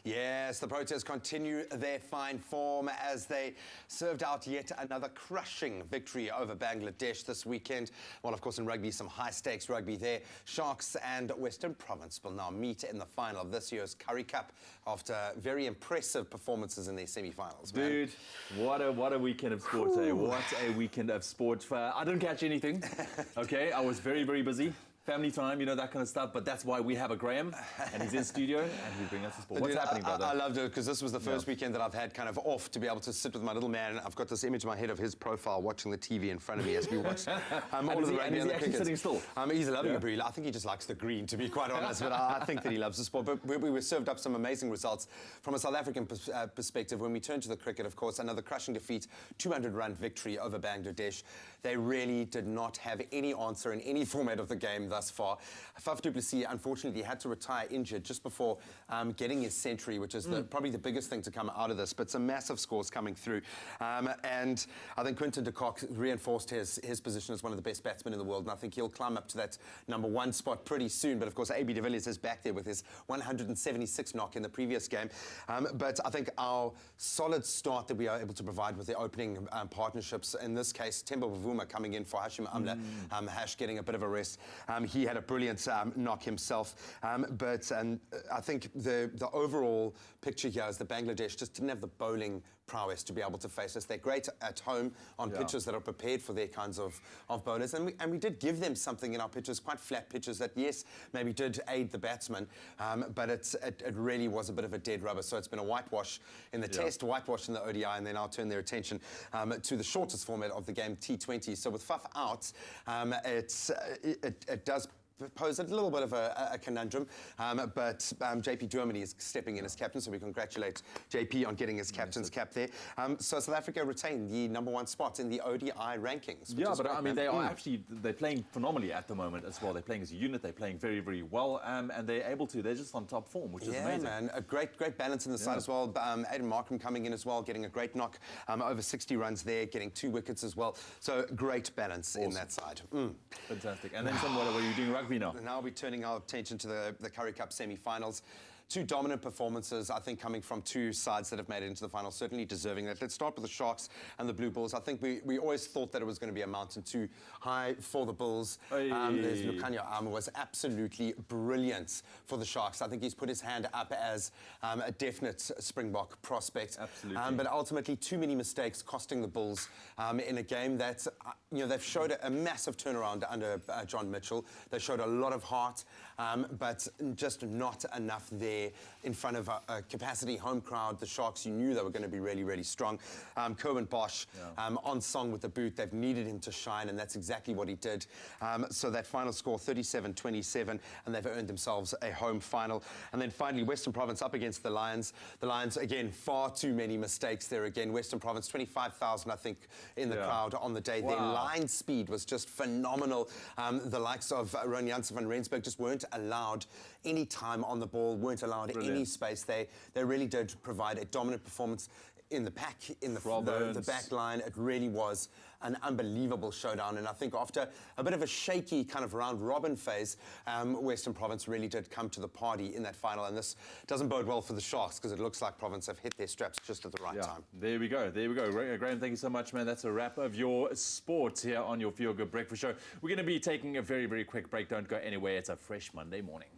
Yes, the Proteas continue their fine form as they served out yet another crushing victory over Bangladesh this weekend. Well, of course, in rugby, some high-stakes rugby there. Sharks and Western Province will now meet in the final of this year's Currie Cup after very impressive performances in their semi-finals. Dude, what a weekend of sport, eh? What a weekend of sport. I didn't catch anything, okay? I was very, very busy. Family time, you know, that kind of stuff. But that's why we have a Graham, and he's in studio, and he brings us the sport. What's happening, brother? I loved it because this was the first weekend that I've had kind of off to be able to sit with my little man. I've got this image in my head of his profile watching the TV in front of me as we watch all of the rugby and the cricket. Sitting still? He's loving it, Bree. I think he just likes the green, to be quite honest. But I think that he loves the sport. But we were served up some amazing results from a South African perspective. When we turn to the cricket, of course, another crushing defeat, 200-run victory over Bangladesh. They really did not have any answer in any format of the game thus far. Faf du Plessis, unfortunately, had to retire injured just before getting his century, which is probably the biggest thing to come out of this. But some massive scores coming through. And I think Quinton de Kock reinforced his position as one of the best batsmen in the world. And I think he'll climb up to that #1 spot pretty soon. But, of course, AB de Villiers is back there with his 176 knock in the previous game. But I think our solid start that we are able to provide with the opening partnerships, in this case, Temba Bavuma coming in for Hashim Amla, Hash getting a bit of a rest. He had a brilliant knock himself. But I think the overall picture here is that Bangladesh just didn't have the bowling prowess to be able to face us. They're great at home on pitches that are prepared for their kinds of bowlers. And we did give them something in our pitches, quite flat pitches that, yes, maybe did aid the batsman, but it really was a bit of a dead rubber. So it's been a whitewash in the Test, whitewash in the ODI, and they now turn their attention to the shortest format of the game, T20. So with Faf out, it does pose a little bit of a conundrum, but JP Germany is stepping in as captain, so we congratulate JP on getting his captain's cap there. So South Africa retained the #1 spot in the ODI rankings. Yeah, but I mean, they are actually, they're playing phenomenally at the moment as well. They're playing as a unit, they're playing very, very well, and they're just on top form, which is amazing. Yeah, man, a great balance in the side as well. Aiden Markham coming in as well, getting a great knock, over 60 runs there, getting 2 wickets as well. So great balance in that side. Fantastic. And then what are you doing rugby now? Now we're turning our attention to the Currie Cup semi-finals. 2 dominant performances, I think, coming from 2 sides that have made it into the final, certainly deserving that. Let's start with the Sharks and the Blue Bulls. I think we always thought that it was going to be a mountain too high for the Bulls. There's Lukhanyo Ama was absolutely brilliant for the Sharks. I think he's put his hand up as a definite Springbok prospect. Absolutely. But ultimately, too many mistakes costing the Bulls in a game that, they've showed a massive turnaround under John Mitchell. They showed a lot of heart, but just not enough there in front of a capacity home crowd. The Sharks, you knew they were going to be really, really strong. Kerwin Bosch on song with the boot. They've needed him to shine, and that's exactly what he did. So that final score, 37-27, and they've earned themselves a home final. And then finally, Western Province up against the Lions. The Lions, again, far too many mistakes there again. Western Province, 25,000, I think, in the crowd on the day. Their line speed was just phenomenal. The likes of Ron Janssen van Rensburg just weren't allowed any time on the ball, weren't allowed any space. They really did provide a dominant performance in the pack, in the back line. It really was an unbelievable showdown. And I think after a bit of a shaky kind of round-robin phase, Western Province really did come to the party in that final. And this doesn't bode well for the Sharks because it looks like Province have hit their straps just at the right time. There we go. There we go. Graham, thank you so much, man. That's a wrap of your sports here on your Feel Good Breakfast Show. We're going to be taking a very, very quick break. Don't go anywhere. It's a fresh Monday morning.